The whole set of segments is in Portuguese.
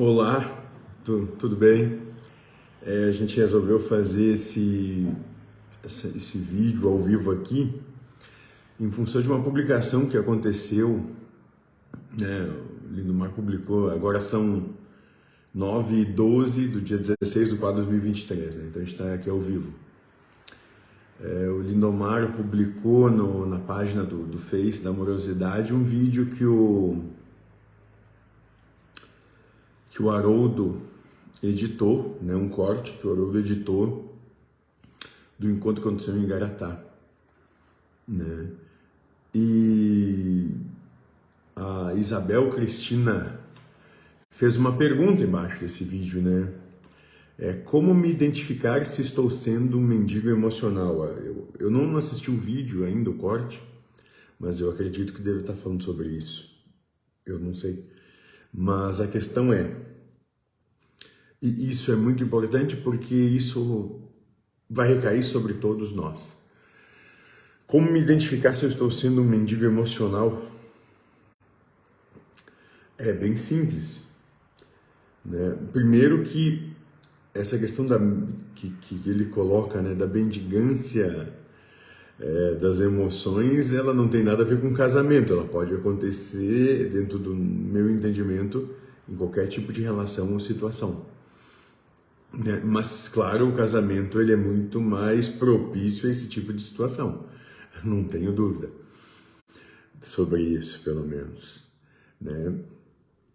Olá, tudo bem? A gente resolveu fazer esse vídeo ao vivo aqui em função de uma publicação que aconteceu, né? O Lindomar publicou, agora são 9h12 do dia 16/4/2023, né? Então a gente está aqui ao vivo. O Lindomar publicou na página do Face da Amorosidade um vídeo que o Haroldo editou, né, um corte que o Haroldo editou do encontro que aconteceu em Igaratá, né? E a Isabel Cristina fez uma pergunta embaixo desse vídeo, né? Como me identificar se estou sendo um mendigo emocional? Eu não assisti o vídeo ainda, o corte, mas eu acredito que deve estar falando sobre isso. Eu não sei. Mas a questão e isso é muito importante porque isso vai recair sobre todos nós. Como me identificar se eu estou sendo um mendigo emocional? É bem simples, né? Primeiro que essa questão que ele coloca, né, da bendigância das emoções, ela não tem nada a ver com casamento. Ela pode acontecer, dentro do meu entendimento, em qualquer tipo de relação ou situação. Mas, claro, o casamento ele é muito mais propício a esse tipo de situação. Não tenho dúvida sobre isso, pelo menos, né?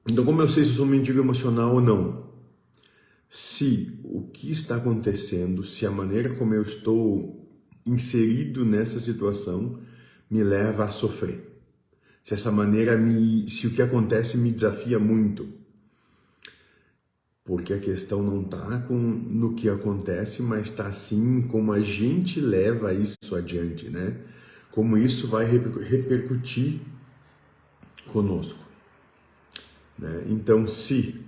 Então, como eu sei se eu sou um mendigo emocional ou não? Se o que está acontecendo, se a maneira como eu estou inserido nessa situação me leva a sofrer. Se essa maneira se o que acontece me desafia muito. Porque a questão não está no que acontece, mas está sim como a gente leva isso adiante, né? Como isso vai repercutir conosco, né? Então, se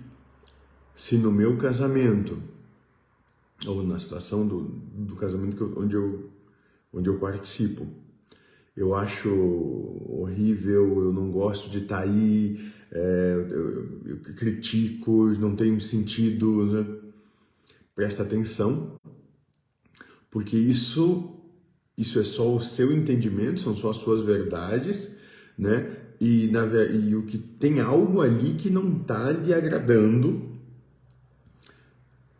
no meu casamento, ou na situação do casamento onde eu participo, eu acho horrível, eu não gosto de estar aí, eu critico, não tem sentido, né? Presta atenção, porque isso é só o seu entendimento, são só as suas verdades, né? E o que tem algo ali que não está lhe agradando,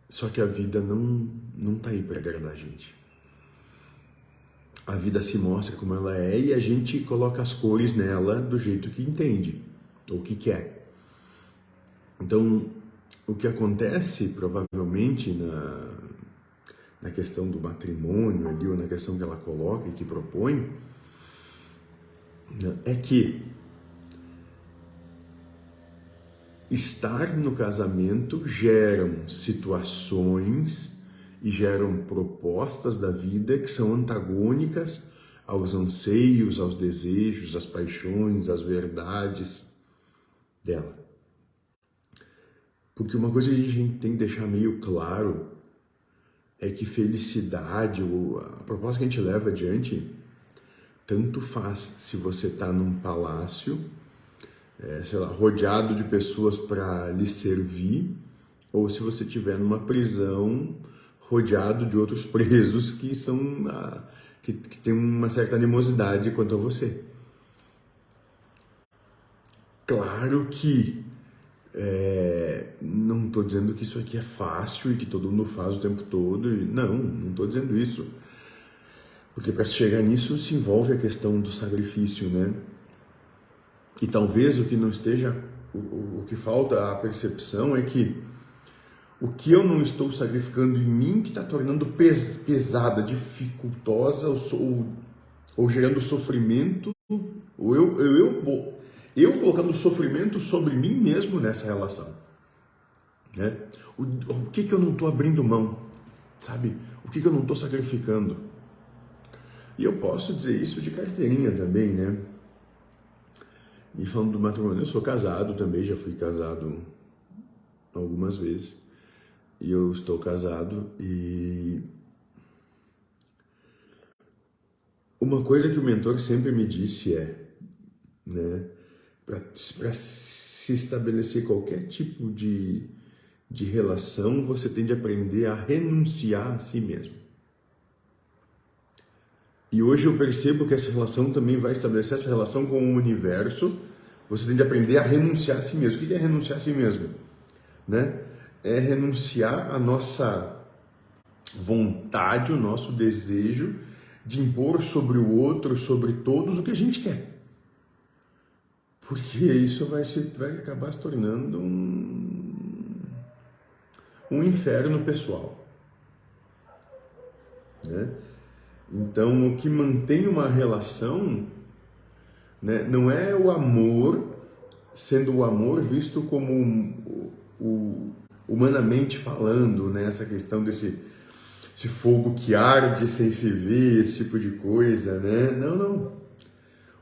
só que a vida não tá aí para agradar a gente. A vida se mostra como ela é e a gente coloca as cores nela do jeito que entende ou que quer. Então, o que acontece provavelmente na questão do matrimônio ali, ou na questão que ela coloca e que propõe, né, é que estar no casamento geram situações e geram propostas da vida que são antagônicas aos anseios, aos desejos, às paixões, às verdades dela. Porque uma coisa que a gente tem que deixar meio claro é que felicidade, ou a proposta que a gente leva adiante, tanto faz se você está num palácio, sei lá, rodeado de pessoas para lhe servir, ou se você estiver numa prisão rodeado de outros presos que que tem uma certa animosidade quanto a você. Claro que não estou dizendo que isso aqui é fácil e que todo mundo faz o tempo todo. Não estou dizendo isso. Porque para chegar nisso se envolve a questão do sacrifício, né? E talvez o que não esteja, o que falta a percepção é que o que eu não estou sacrificando em mim que está tornando pesada, dificultosa ou gerando sofrimento, ou eu colocando sofrimento sobre mim mesmo nessa relação, né? O que eu não estou abrindo mão, sabe? O que eu não estou sacrificando? E eu posso dizer isso de carteirinha também, né? E falando do matrimônio, eu sou casado também, já fui casado algumas vezes. E eu estou casado e uma coisa que o mentor sempre me disse né, para se se estabelecer qualquer tipo de relação, você tem de aprender a renunciar a si mesmo. E hoje eu percebo que essa relação também vai estabelecer essa relação com o universo. Você tem de aprender a renunciar a si mesmo. O que é renunciar a si mesmo? Né? É renunciar à nossa vontade, o nosso desejo de impor sobre o outro, sobre todos, o que a gente quer. Porque isso vai acabar se tornando um inferno pessoal. Né? Então, o que mantém uma relação, né, não é o amor, sendo o amor visto como humanamente falando, né, essa questão desse fogo que arde sem se ver, esse tipo de coisa, né? Não.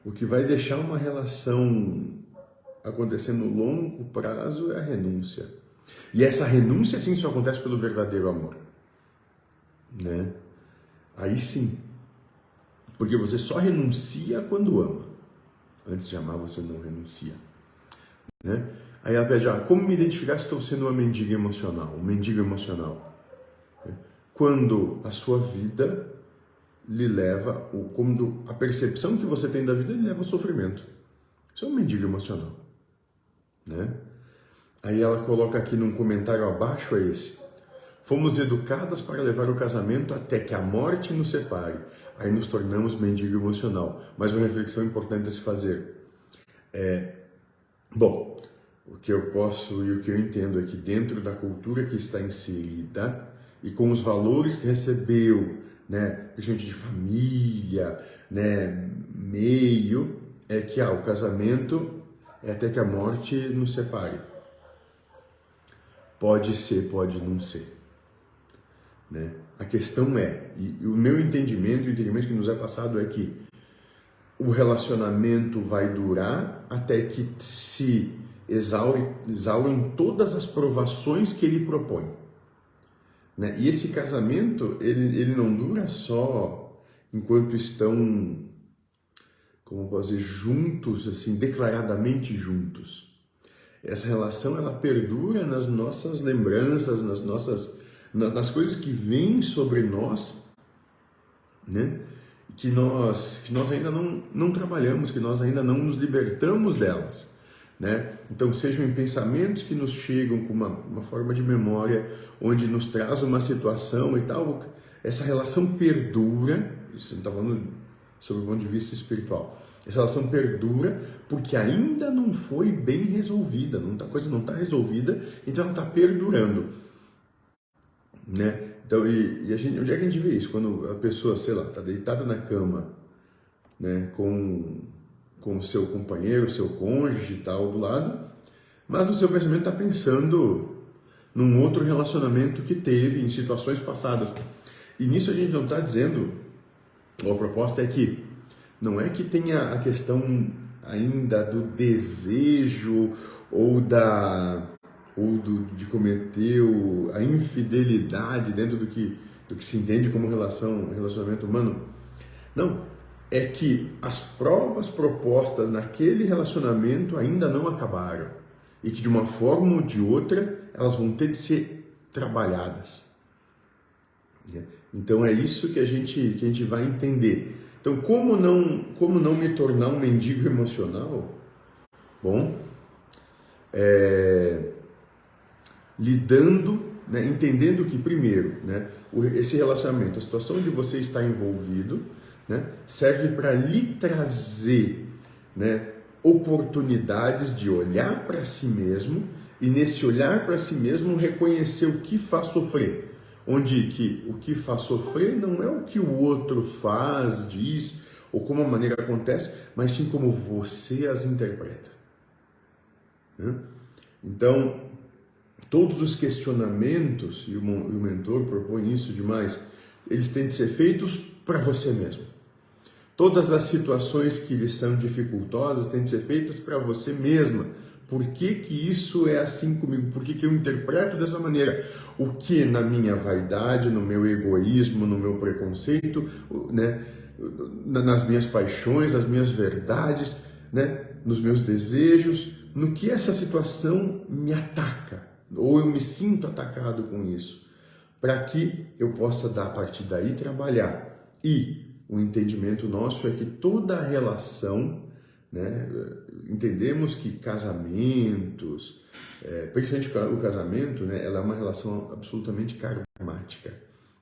O que vai deixar uma relação acontecer no longo prazo é a renúncia. E essa renúncia, sim, só acontece pelo verdadeiro amor, né? Aí sim. Porque você só renuncia quando ama. Antes de amar, você não renuncia, né? Aí ela pede, como me identificar se estou sendo uma mendiga emocional, um mendigo emocional? Quando a sua vida lhe leva, quando a percepção que você tem da vida lhe leva ao sofrimento. Isso é um mendigo emocional, né? Aí ela coloca aqui num comentário abaixo, é esse: fomos educadas para levar o casamento até que a morte nos separe. Aí nos tornamos mendigo emocional. Mas uma reflexão importante a se fazer bom, o que eu posso e o que eu entendo é que dentro da cultura que está inserida e com os valores que recebeu, né, principalmente de família, né, meio, é que o casamento é até que a morte nos separe. Pode ser, pode não ser, né? A questão é, e o meu entendimento, o entendimento que nos é passado é que o relacionamento vai durar até que se exaurem todas as provações que ele propõe, né? E esse casamento, ele não dura só enquanto estão, como posso dizer, juntos, assim, declaradamente juntos. Essa relação, ela perdura nas nossas lembranças, nas coisas que vêm sobre nós, né? Que nós ainda não trabalhamos, que nós ainda não nos libertamos delas, né? Então, sejam em pensamentos que nos chegam com uma forma de memória, onde nos traz uma situação e tal, essa relação perdura. Isso não está falando sobre o ponto de vista espiritual. Essa relação perdura porque ainda não foi bem resolvida, a coisa não está resolvida, então ela está perdurando, né? Então, onde é que a gente vê isso? Quando a pessoa, sei lá, está deitada na cama, né, com o seu companheiro, o seu cônjuge e tal do lado, mas no seu pensamento está pensando num outro relacionamento que teve em situações passadas. E nisso a gente não está dizendo, ou a proposta é que não é que tenha a questão ainda do desejo de cometer a infidelidade dentro do que se entende como relacionamento humano. Não, é que as provas propostas naquele relacionamento ainda não acabaram e que de uma forma ou de outra elas vão ter de ser trabalhadas. Então é isso que a gente vai entender. Então, como não me tornar um mendigo emocional? Bom, lidando, né, entendendo que, primeiro, né, esse relacionamento, a situação onde você está envolvido, né, serve para lhe trazer, né, oportunidades de olhar para si mesmo e, nesse olhar para si mesmo, reconhecer o que faz sofrer. Onde que o que faz sofrer não é o que o outro faz, diz, ou como a maneira acontece, mas sim como você as interpreta. Então, todos os questionamentos, e o mentor propõe isso demais, eles têm de ser feitos para você mesmo. Todas as situações que lhes são dificultosas têm de ser feitas para você mesma. Por que isso é assim comigo? Por que eu interpreto dessa maneira? O que na minha vaidade, no meu egoísmo, no meu preconceito, né, nas minhas paixões, nas minhas verdades, né, nos meus desejos, no que essa situação me ataca, ou eu me sinto atacado com isso, para que eu possa dar a partir daí trabalhar. E o entendimento nosso é que toda relação, né, entendemos que casamentos, principalmente o casamento, né, ela é uma relação absolutamente karmática,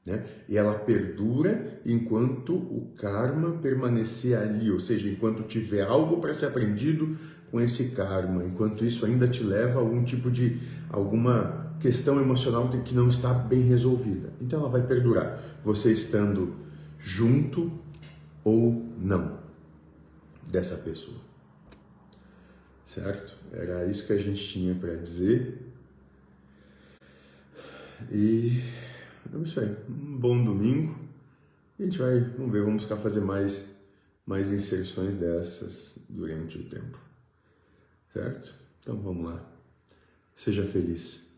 né? E ela perdura enquanto o karma permanecer ali, ou seja, enquanto tiver algo para ser aprendido com esse karma, enquanto isso ainda te leva a alguma questão emocional que não está bem resolvida. Então ela vai perdurar, você estando junto ou não dessa pessoa. Certo? Era isso que a gente tinha para dizer. E é isso aí. Um bom domingo. A gente vamos buscar fazer mais inserções dessas durante o tempo. Certo? Então vamos lá. Seja feliz.